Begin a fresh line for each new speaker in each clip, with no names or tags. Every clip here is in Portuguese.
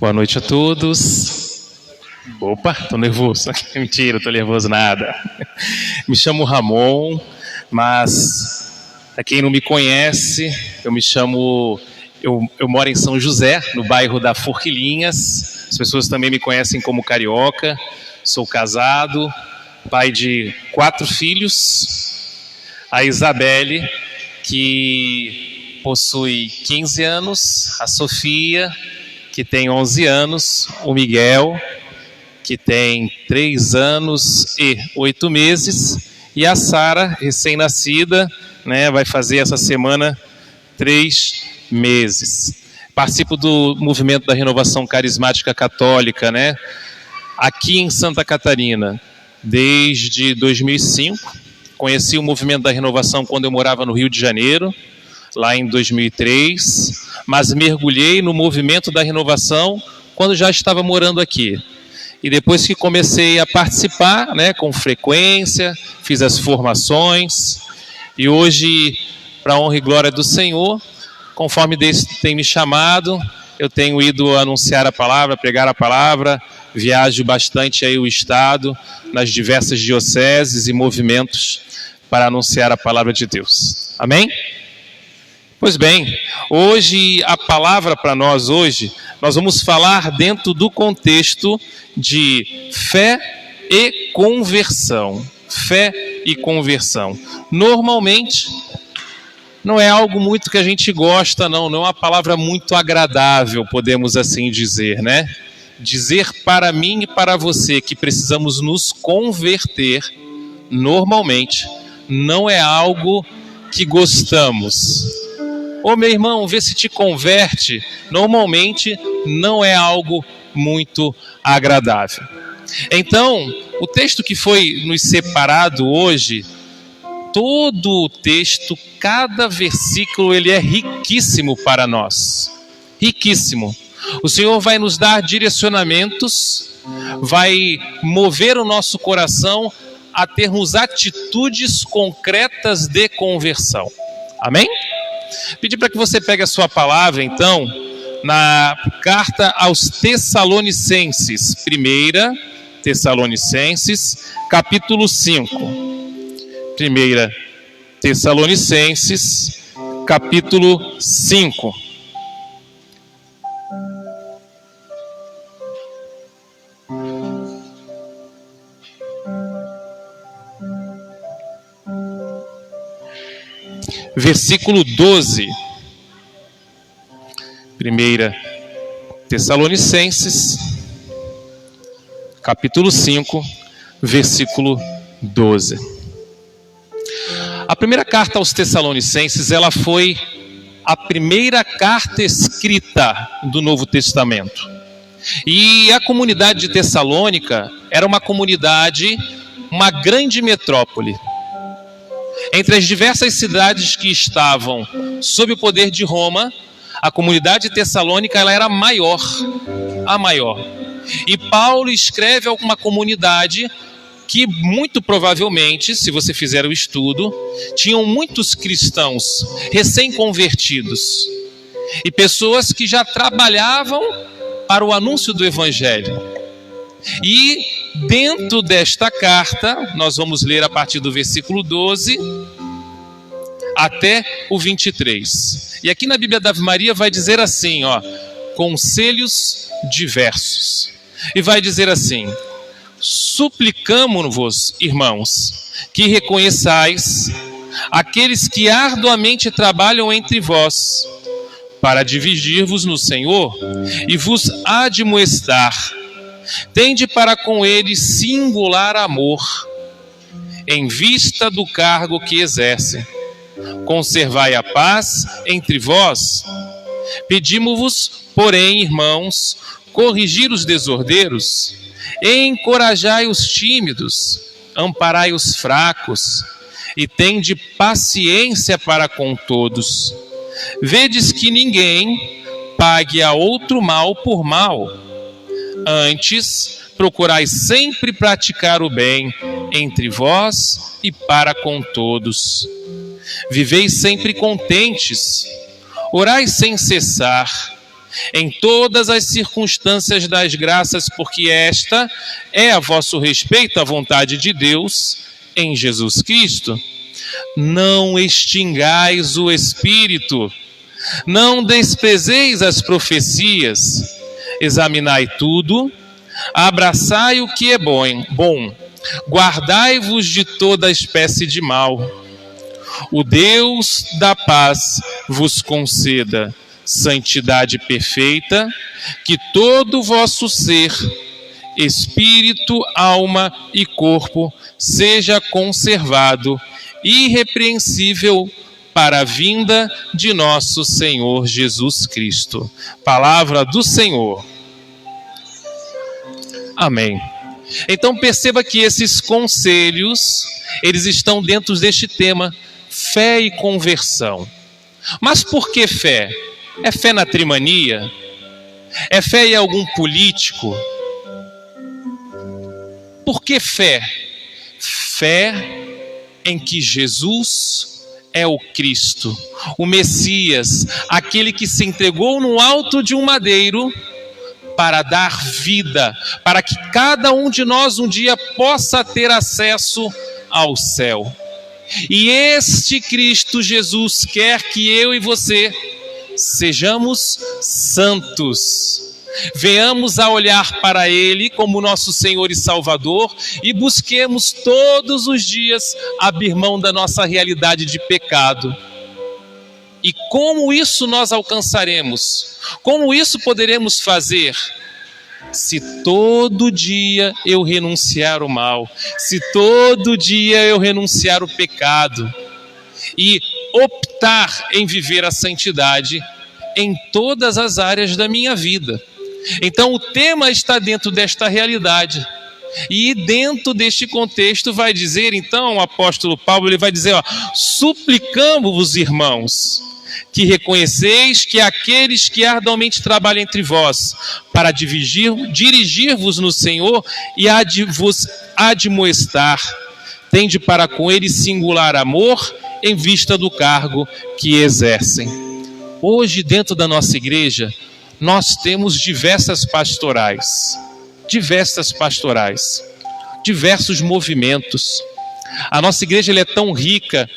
Boa noite a todos. Opa, tô nervoso. Mentira, tô nervoso nada. Me chamo Ramon, mas para quem não me conhece, eu moro em São José, no bairro da Forquilinhas. As pessoas também me conhecem como Carioca. Sou casado, pai de 4 filhos. A Isabelle, que possui 15 anos, a Sofia, que tem 11 anos, o Miguel, que tem 3 anos e 8 meses, e a Sara, recém-nascida, vai fazer essa semana 3 meses. Participo do movimento da Renovação Carismática Católica, aqui em Santa Catarina, desde 2005. Conheci o movimento da renovação quando eu morava no Rio de Janeiro, lá em 2003, mas mergulhei no movimento da renovação quando já estava morando aqui. E depois que comecei a participar, com frequência, fiz as formações, e hoje, para a honra e glória do Senhor, conforme Deus tem me chamado, eu tenho ido anunciar a palavra, pregar a palavra, viajo bastante aí o estado, nas diversas dioceses e movimentos para anunciar a palavra de Deus. Amém? Pois bem, hoje a palavra para nós nós vamos falar dentro do contexto de fé e conversão. Fé e conversão. Normalmente, não é algo muito que a gente gosta, não é uma palavra muito agradável, podemos assim dizer, Dizer para mim e para você que precisamos nos converter, normalmente, não é algo que gostamos. Ô meu irmão, vê se te converte, normalmente não é algo muito agradável. Então, o texto que foi nos separado hoje, todo o texto, cada versículo, ele é riquíssimo para nós. Riquíssimo. O Senhor vai nos dar direcionamentos, vai mover o nosso coração a termos atitudes concretas de conversão. Amém? Pedir para que você pegue a sua palavra, então, na carta aos Tessalonicenses, 1 Tessalonicenses, capítulo 5. 1 Tessalonicenses, capítulo 5. Versículo 12. 1 Tessalonicenses, capítulo 5, versículo 12. A primeira carta aos Tessalonicenses, ela foi a primeira carta escrita do Novo Testamento. E a comunidade de Tessalônica era uma comunidade, uma grande metrópole. Entre as diversas cidades que estavam sob o poder de Roma, a comunidade de Tessalônica ela era a maior. E Paulo escreve a uma comunidade que muito provavelmente, se você fizer o estudo, tinham muitos cristãos recém-convertidos e pessoas que já trabalhavam para o anúncio do Evangelho. E dentro desta carta, nós vamos ler a partir do versículo 12 até o 23. E aqui na Bíblia da Ave Maria vai dizer assim, conselhos diversos. E vai dizer assim: suplicamo-vos, irmãos, que reconheçais aqueles que arduamente trabalham entre vós, para dividir-vos no Senhor e vos admoestar. Tende para com eles singular amor, em vista do cargo que exercem. Conservai a paz entre vós. Pedimo-vos, porém, irmãos, corrigir os desordeiros, encorajai os tímidos, amparai os fracos, e tende paciência para com todos. Vedes que ninguém pague a outro mal por mal. Antes, procurai sempre praticar o bem entre vós e para com todos. Viveis sempre contentes, orai sem cessar, em todas as circunstâncias das graças, porque esta é a vosso respeito a vontade de Deus em Jesus Cristo. Não extingais o Espírito, não desprezeis as profecias, examinai tudo, abraçai o que é bom, guardai-vos de toda espécie de mal. O Deus da paz vos conceda santidade perfeita, que todo o vosso ser, espírito, alma e corpo, seja conservado irrepreensível para a vinda de nosso Senhor Jesus Cristo. Palavra do Senhor. Amém. Então perceba que esses conselhos, eles estão dentro deste tema, fé e conversão. Mas por que fé? É fé na trimania? É fé em algum político? Por que fé? Fé em que Jesus é o Cristo, o Messias, aquele que se entregou no alto de um madeiro para dar vida, para que cada um de nós um dia possa ter acesso ao céu. E este Cristo Jesus quer que eu e você sejamos santos. Venhamos a olhar para Ele como nosso Senhor e Salvador e busquemos todos os dias abrir mão da nossa realidade de pecado. E como isso nós alcançaremos? Como isso poderemos fazer? Se todo dia eu renunciar o mal, se todo dia eu renunciar o pecado e optar em viver a santidade em todas as áreas da minha vida. Então o tema está dentro desta realidade. E dentro deste contexto vai dizer, então, o apóstolo Paulo, ele vai dizer, suplicamos-vos, irmãos, que reconheceis que aqueles que arduamente trabalham entre vós, para dirigir-vos no Senhor e vos admoestar, tende para com eles singular amor em vista do cargo que exercem. Hoje, dentro da nossa igreja, nós temos diversas pastorais, diversos movimentos. A nossa igreja é tão rica,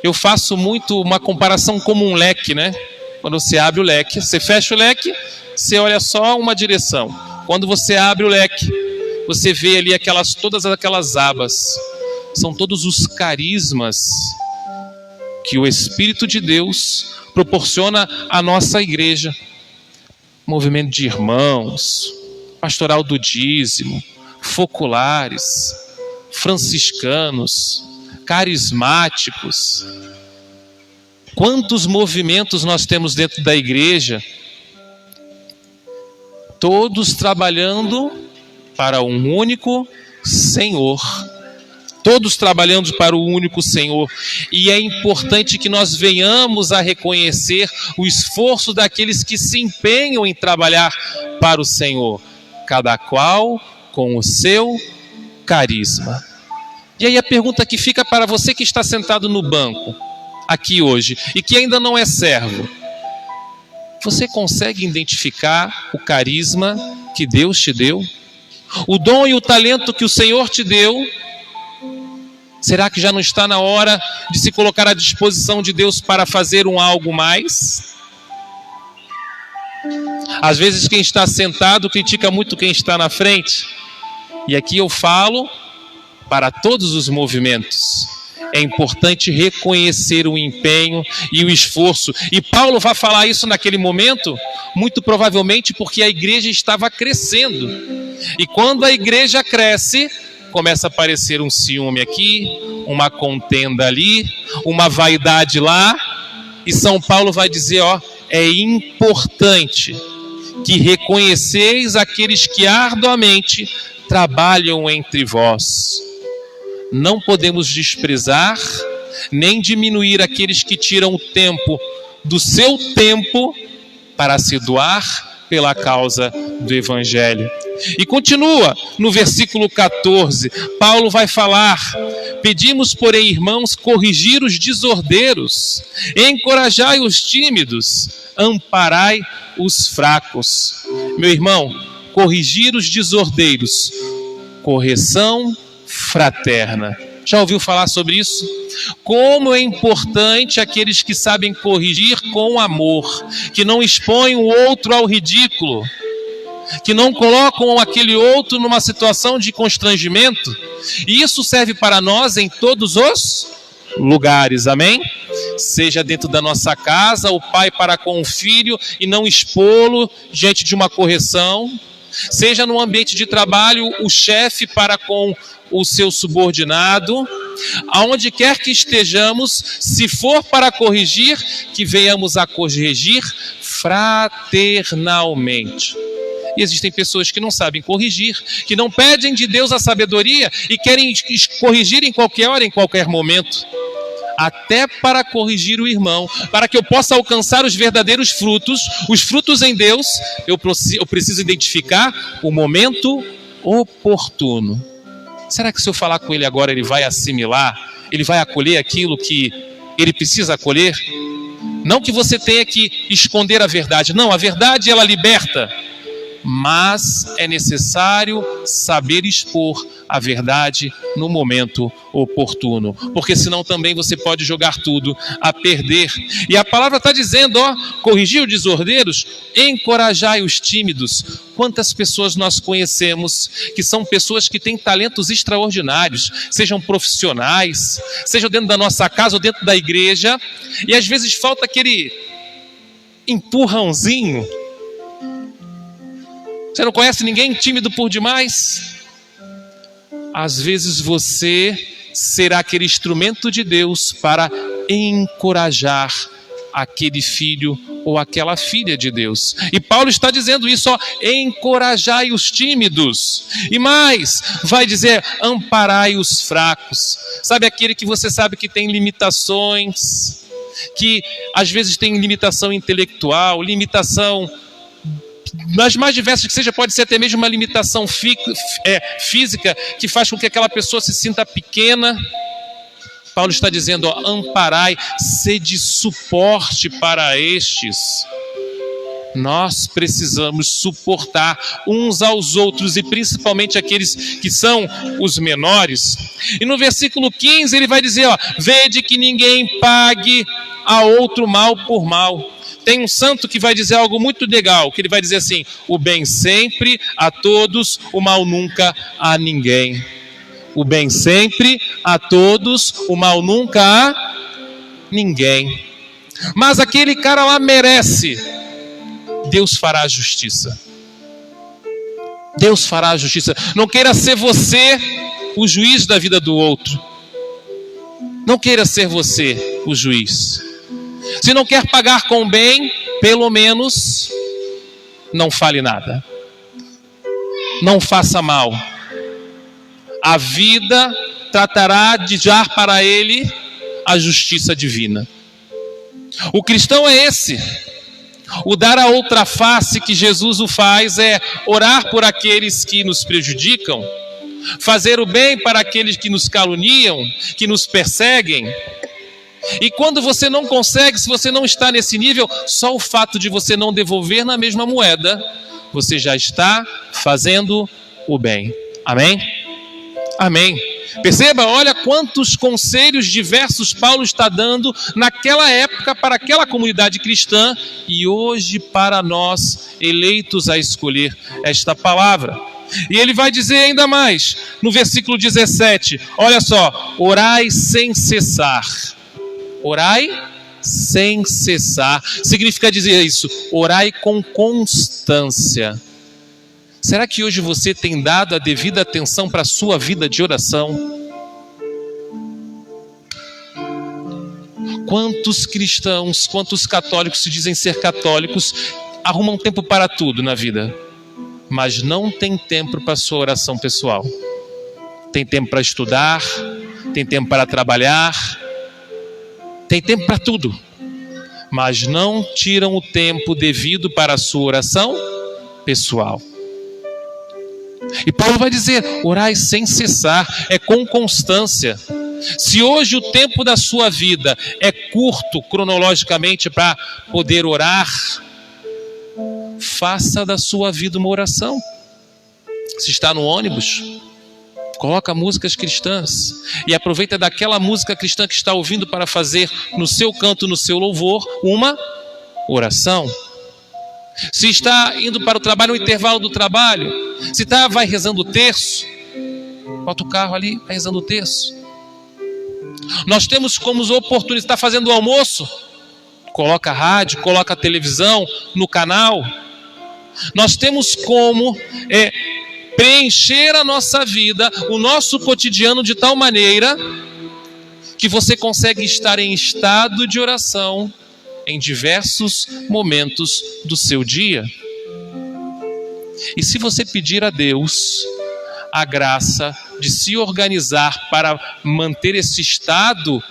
eu faço muito uma comparação como um leque, né? Quando você abre o leque, você fecha o leque, você olha só uma direção. Quando você abre o leque, você vê ali todas aquelas abas. São todos os carismas que o Espírito de Deus proporciona à nossa igreja. Movimento de irmãos, pastoral do dízimo, foculares, franciscanos, carismáticos. Quantos movimentos nós temos dentro da igreja, todos trabalhando para um único Senhor. Todos trabalhando para o único Senhor. E é importante que nós venhamos a reconhecer o esforço daqueles que se empenham em trabalhar para o Senhor, cada qual com o seu carisma. E aí a pergunta que fica para você que está sentado no banco aqui hoje e que ainda não é servo: você consegue identificar o carisma que Deus te deu? O dom e o talento que o Senhor te deu? Será que já não está na hora de se colocar à disposição de Deus para fazer algo mais? Às vezes quem está sentado critica muito quem está na frente. E aqui eu falo para todos os movimentos. É importante reconhecer o empenho e o esforço. E Paulo vai falar isso naquele momento, muito provavelmente porque a igreja estava crescendo. E quando a igreja cresce, começa a aparecer um ciúme aqui, uma contenda ali, uma vaidade lá. E São Paulo vai dizer, é importante que reconheceis aqueles que arduamente trabalham entre vós. Não podemos desprezar, nem diminuir aqueles que tiram o tempo do seu tempo para se doar pela causa do Evangelho. E continua no versículo 14, Paulo vai falar: pedimos, porém, irmãos, corrigir os desordeiros, encorajai os tímidos, amparai os fracos. Meu irmão, corrigir os desordeiros, correção fraterna. Já ouviu falar sobre isso? Como é importante aqueles que sabem corrigir com amor, que não expõem o outro ao ridículo, que não colocam aquele outro numa situação de constrangimento. E isso serve para nós em todos os lugares, amém? Seja dentro da nossa casa, o pai para com o filho e não expô-lo diante de uma correção. Seja no ambiente de trabalho, o chefe para com o seu subordinado. Aonde quer que estejamos, se for para corrigir, que venhamos a corrigir fraternalmente. E existem pessoas que não sabem corrigir, que não pedem de Deus a sabedoria e querem corrigir em qualquer hora, em qualquer momento. Até para corrigir o irmão, para que eu possa alcançar os verdadeiros frutos, os frutos em Deus, eu preciso identificar o momento oportuno. Será que se eu falar com ele agora, ele vai assimilar, ele vai acolher aquilo que ele precisa acolher? Não que você tenha que esconder a verdade, não, a verdade ela liberta. Mas é necessário saber expor a verdade no momento oportuno, porque senão também você pode jogar tudo a perder. E a palavra está dizendo, corrigir os desordeiros, encorajai os tímidos. Quantas pessoas nós conhecemos que são pessoas que têm talentos extraordinários, sejam profissionais, sejam dentro da nossa casa ou dentro da igreja, e às vezes falta aquele empurrãozinho. Você não conhece ninguém tímido por demais? Às vezes você será aquele instrumento de Deus para encorajar aquele filho ou aquela filha de Deus. E Paulo está dizendo isso, encorajai os tímidos. E mais, vai dizer, amparai os fracos. Sabe aquele que você sabe que tem limitações, que às vezes tem limitação intelectual, limitação nas mais diversas que seja, pode ser até mesmo uma limitação física que faz com que aquela pessoa se sinta pequena. Paulo está dizendo, amparai, sede suporte para estes. Nós precisamos suportar uns aos outros e principalmente aqueles que são os menores. E no versículo 15 ele vai dizer, vede que ninguém pague a outro mal por mal. Tem um santo que vai dizer algo muito legal, que ele vai dizer assim, o bem sempre a todos, o mal nunca a ninguém. O bem sempre a todos, o mal nunca a ninguém. Mas aquele cara lá merece, Deus fará a justiça. Deus fará a justiça. Não queira ser você o juiz da vida do outro. Não queira ser você o juiz. Se não quer pagar com bem, pelo menos não fale nada. Não faça mal. A vida tratará de dar para ele a justiça divina. O cristão é esse. O dar a outra face que Jesus o faz é orar por aqueles que nos prejudicam, fazer o bem para aqueles que nos caluniam, que nos perseguem. E quando você não consegue, se você não está nesse nível, só o fato de você não devolver na mesma moeda, você já está fazendo o bem. Amém? Amém. Perceba, olha quantos conselhos diversos Paulo está dando naquela época para aquela comunidade cristã e hoje para nós, eleitos a escolher esta palavra. E ele vai dizer ainda mais, no versículo 17, olha só, orai sem cessar. Orai sem cessar. Significa dizer isso, orai com constância. Será que hoje você tem dado a devida atenção para a sua vida de oração? Quantos cristãos, quantos católicos se dizem ser católicos, arrumam tempo para tudo na vida, mas não tem tempo para a sua oração pessoal? Tem tempo para estudar, tem tempo para trabalhar, tem tempo para tudo, mas não tiram o tempo devido para a sua oração pessoal. E Paulo vai dizer, orai sem cessar, é com constância. Se hoje o tempo da sua vida é curto cronologicamente para poder orar, faça da sua vida uma oração. Se está no ônibus, coloca músicas cristãs e aproveita daquela música cristã que está ouvindo para fazer no seu canto, no seu louvor, uma oração. Se está indo para o trabalho, no intervalo do trabalho, se vai rezando o terço, bota o carro ali, vai rezando o terço. Nós temos como oportunidade, está fazendo o almoço, coloca a rádio, coloca a televisão no canal. Nós temos como preencher a nossa vida, o nosso cotidiano de tal maneira que você consegue estar em estado de oração em diversos momentos do seu dia. E se você pedir a Deus a graça de se organizar para manter esse estado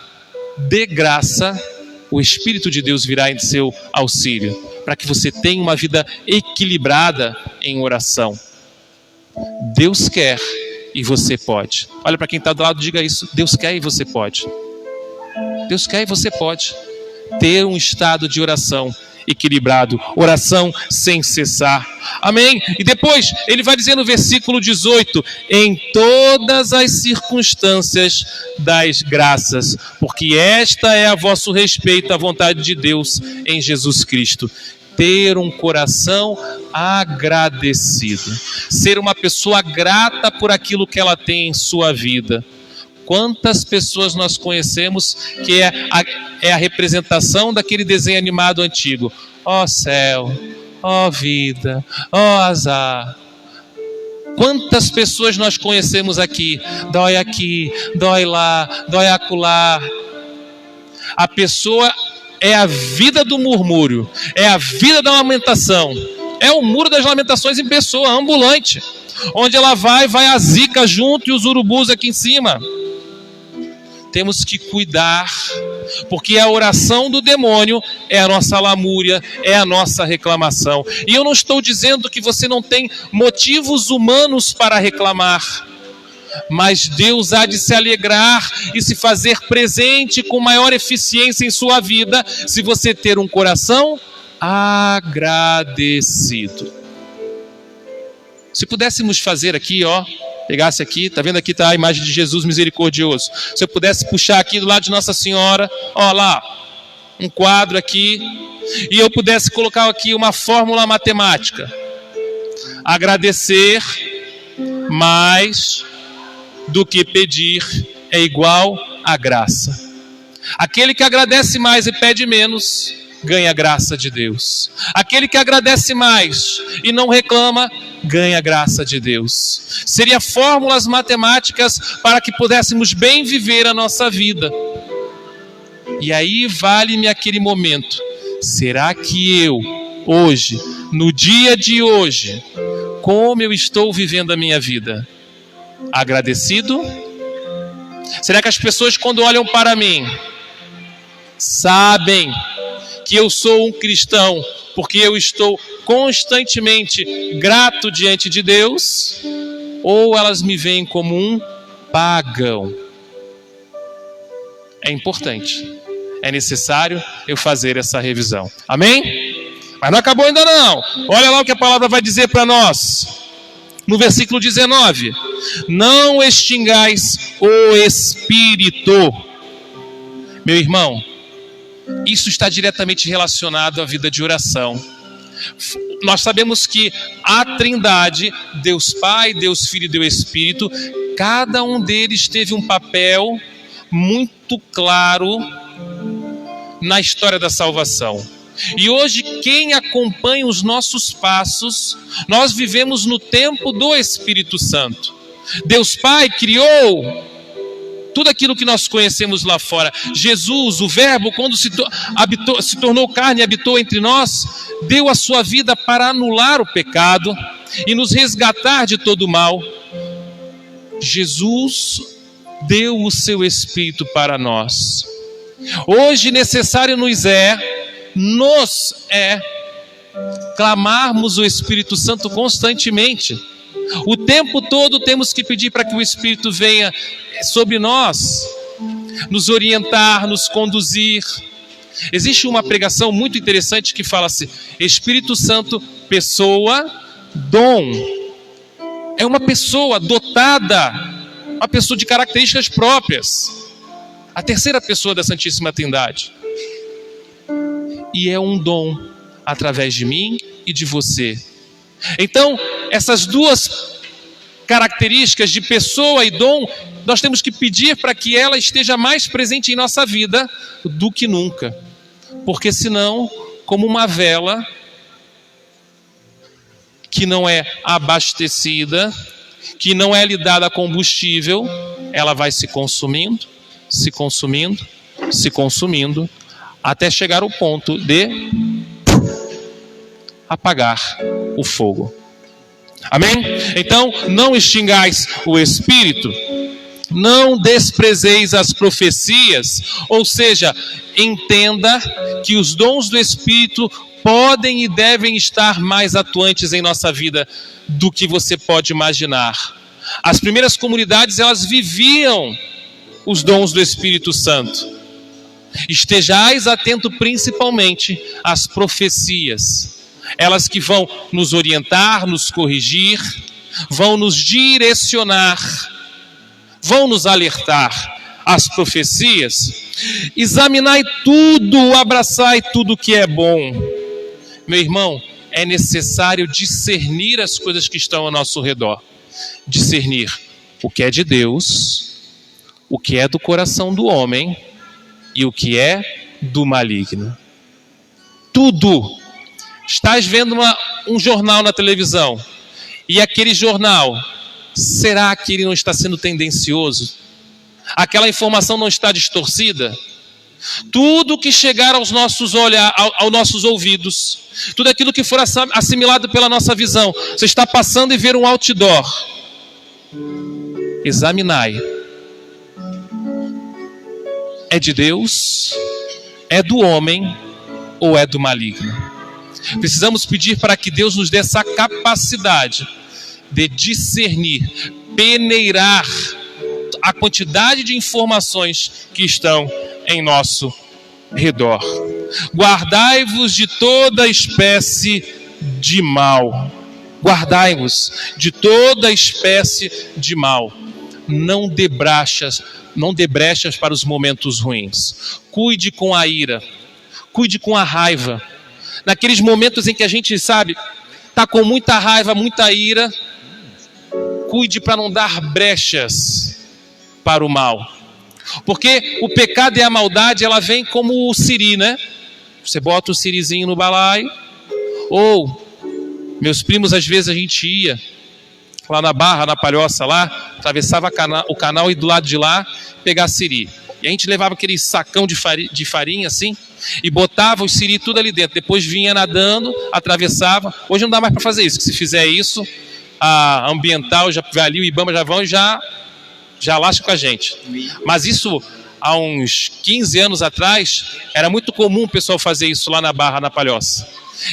de graça, o Espírito de Deus virá em seu auxílio, para que você tenha uma vida equilibrada em oração. Deus quer e você pode. Olha para quem está do lado, diga isso: Deus quer e você pode. Deus quer e você pode ter um estado de oração equilibrado, oração sem cessar. Amém? E depois ele vai dizer no versículo 18: em todas as circunstâncias dais graças, porque esta é a vosso respeito, a vontade de Deus em Jesus Cristo. Ter um coração agradecido, ser uma pessoa grata por aquilo que ela tem em sua vida. Quantas pessoas nós conhecemos que é a representação daquele desenho animado antigo? Ó céu, ó vida, ó azar. Quantas pessoas nós conhecemos aqui? Aqui, dói lá, dói acolá. A pessoa é a vida do murmúrio, é a vida da lamentação, é o muro das lamentações em pessoa, ambulante. Onde ela vai a zica junto e os urubus aqui em cima. Temos que cuidar, porque a oração do demônio é a nossa lamúria, é a nossa reclamação. E eu não estou dizendo que você não tem motivos humanos para reclamar, mas Deus há de se alegrar e se fazer presente com maior eficiência em sua vida, se você ter um coração agradecido. Se pudéssemos fazer aqui, pegasse aqui, tá vendo aqui, tá a imagem de Jesus misericordioso. Se eu pudesse puxar aqui do lado de Nossa Senhora, lá, um quadro aqui, e eu pudesse colocar aqui uma fórmula matemática. Agradecer mais do que pedir é igual a graça. Aquele que agradece mais e pede menos, ganha a graça de Deus. Aquele que agradece mais e não reclama, ganha a graça de Deus. Seria fórmulas matemáticas para que pudéssemos bem viver a nossa vida. E aí vale-me aquele momento: será que eu, hoje, no dia de hoje, como eu estou vivendo a minha vida? Agradecido? Será que as pessoas, quando olham para mim, sabem que eu sou um cristão porque eu estou constantemente grato diante de Deus? Ou elas me veem como um pagão? É importante, é necessário eu fazer essa revisão. Amém? Mas não acabou ainda não. Olha lá o que a palavra vai dizer para nós. No versículo 19: não extingais o Espírito. Meu irmão, isso está diretamente relacionado à vida de oração. Nós sabemos que a Trindade, Deus Pai, Deus Filho e Deus Espírito, cada um deles teve um papel muito claro na história da salvação. E hoje, quem acompanha os nossos passos, nós vivemos no tempo do Espírito Santo. Deus Pai criou tudo aquilo que nós conhecemos lá fora. Jesus, o Verbo, quando se tornou carne e habitou entre nós, deu a sua vida para anular o pecado e nos resgatar de todo o mal. Jesus deu o seu Espírito para nós. Hoje necessário nos é clamarmos o Espírito Santo constantemente. O tempo todo temos que pedir para que o Espírito venha sobre nós nos orientar, nos conduzir. Existe uma pregação muito interessante que fala assim: Espírito Santo, pessoa, dom. É uma pessoa dotada, uma pessoa de características próprias. A terceira pessoa da Santíssima Trindade. E é um dom através de mim e de você. Então, essas duas características de pessoa e dom, nós temos que pedir para que ela esteja mais presente em nossa vida do que nunca. Porque senão, como uma vela que não é abastecida, que não é lhe dada combustível, ela vai se consumindo, se consumindo, se consumindo, até chegar ao ponto de apagar o fogo. Amém? Então, não extingais o Espírito, não desprezeis as profecias, ou seja, entenda que os dons do Espírito podem e devem estar mais atuantes em nossa vida do que você pode imaginar. As primeiras comunidades, elas viviam os dons do Espírito Santo. Estejais atento principalmente às profecias, elas que vão nos orientar, nos corrigir, vão nos direcionar, vão nos alertar. As profecias, examinai tudo, abraçai tudo que é bom. Meu irmão, é necessário discernir as coisas que estão ao nosso redor. Discernir o que é de Deus, o que é do coração do homem e o que é do maligno. Tudo. Estás vendo um jornal na televisão e aquele jornal, será que ele não está sendo tendencioso? Aquela informação não está distorcida? Tudo que chegar aos nossos nossos ouvidos, tudo aquilo que for assimilado pela nossa visão, você está passando e ver um outdoor, examinai. É de Deus? É do homem? Ou é do maligno? Precisamos pedir para que Deus nos dê essa capacidade de discernir, peneirar a quantidade de informações que estão em nosso redor. Guardai-vos de toda espécie de mal. Guardai-vos de toda espécie de mal. Não dê brechas para os momentos ruins. Cuide com a ira. Cuide com a raiva. Naqueles momentos em que a gente, sabe, está com muita raiva, muita ira, cuide para não dar brechas para o mal. Porque o pecado e a maldade, ela vem como o siri, né? Você bota o sirizinho no balaio. Ou, meus primos, às vezes a gente ia lá na Barra, na Palhoça lá, atravessava o canal e do lado de lá pegar siri. E a gente levava aquele sacão de farinha assim e botava o siri tudo ali dentro. Depois vinha nadando, atravessava. Hoje não dá mais para fazer isso, que se fizer isso, a ambiental, ali o Ibama já vão e já lasca com a gente. Mas isso, há uns 15 anos atrás, era muito comum o pessoal fazer isso lá na Barra, na Palhoça.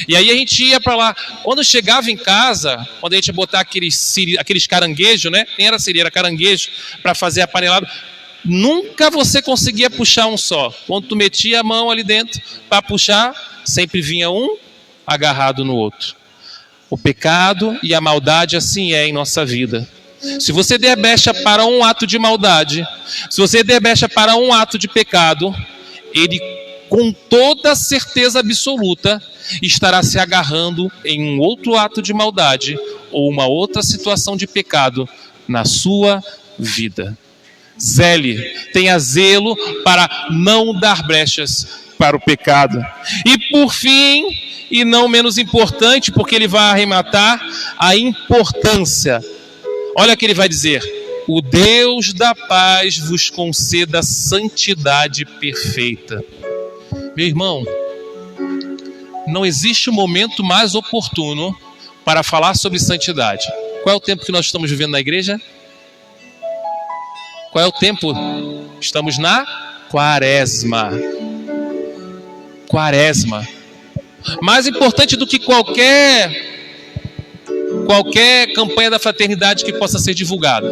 E aí a gente ia para lá. Quando chegava em casa, quando a gente ia botar aqueles caranguejos, né? Nem era siri, era caranguejo, para fazer a panelada, nunca você conseguia puxar um só. Quando tu metia a mão ali dentro para puxar, sempre vinha um agarrado no outro. O pecado e a maldade assim é em nossa vida. Se você der brecha para um ato de maldade, se você der brecha para um ato de pecado, ele com toda certeza absoluta estará se agarrando em um outro ato de maldade ou uma outra situação de pecado na sua vida. Zele, tenha zelo para não dar brechas para o pecado. E por fim, e não menos importante, porque ele vai arrematar a importância. Olha o que ele vai dizer: o Deus da paz vos conceda santidade perfeita. Meu irmão, não existe um momento mais oportuno para falar sobre santidade. Qual é o tempo que nós estamos vivendo na igreja? Qual é o tempo? Estamos na Quaresma. Quaresma. Mais importante do que qualquer campanha da fraternidade que possa ser divulgada.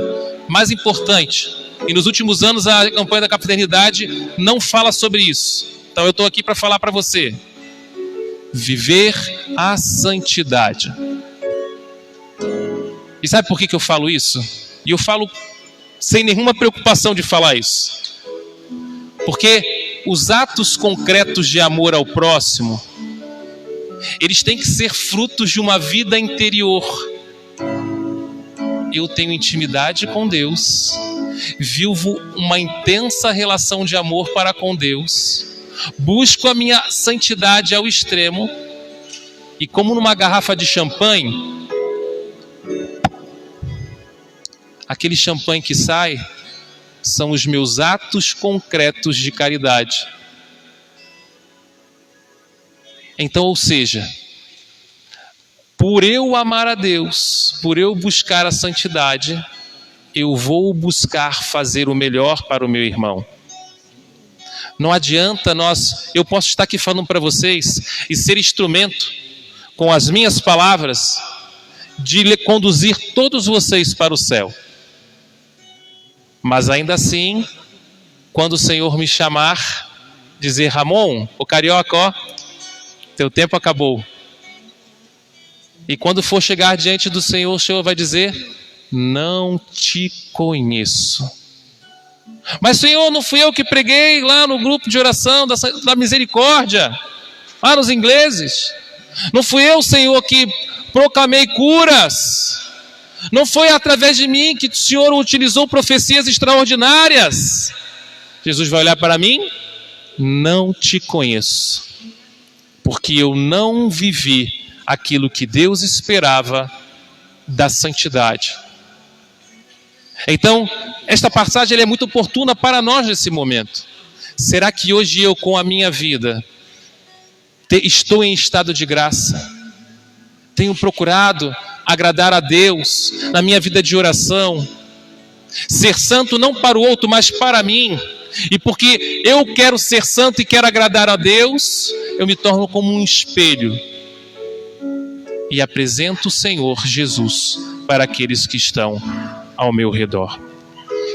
Mais importante, E nos últimos anos a campanha da Confraternidade não fala sobre isso. Então eu estou aqui para falar para você. Viver a santidade. E sabe por que eu falo isso? E eu falo sem nenhuma preocupação de falar isso. Porque os atos concretos de amor ao próximo, eles têm que ser frutos de uma vida interior. Eu tenho intimidade com Deus, vivo uma intensa relação de amor para com Deus, busco a minha santidade ao extremo, e como numa garrafa de champanhe, aquele champanhe que sai são os meus atos concretos de caridade. Então, ou seja, por eu amar a Deus, por eu buscar a santidade, eu vou buscar fazer o melhor para o meu irmão. Não adianta eu posso estar aqui falando para vocês e ser instrumento, com as minhas palavras, de conduzir todos vocês para o céu. Mas ainda assim, quando o Senhor me chamar, dizer: Ramon, ô carioca, ó, teu tempo acabou. E quando for chegar diante do Senhor, o Senhor vai dizer: não te conheço. Mas Senhor, não fui eu que preguei lá no grupo de oração da misericórdia, lá nos ingleses? Não fui eu, Senhor, que proclamei curas? Não foi através de mim que o Senhor utilizou profecias extraordinárias? Jesus vai olhar para mim: não te conheço, porque eu não vivi aquilo que Deus esperava da santidade. Então, esta passagem é muito oportuna para nós nesse momento. Será que hoje eu, com a minha vida, estou em estado de graça? Tenho procurado agradar a Deus na minha vida de oração? Ser santo não para o outro, mas para mim. E porque eu quero ser santo e quero agradar a Deus, eu me torno como um espelho e apresento o Senhor Jesus para aqueles que estão ao meu redor.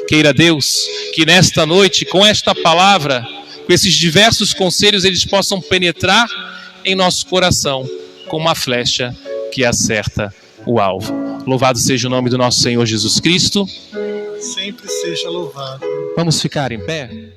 Queira Deus que nesta noite, com esta palavra, com esses diversos conselhos, eles possam penetrar em nosso coração como uma flecha que acerta o alvo. Louvado seja o nome do nosso Senhor Jesus Cristo.
Sempre seja louvado.
Vamos ficar em pé?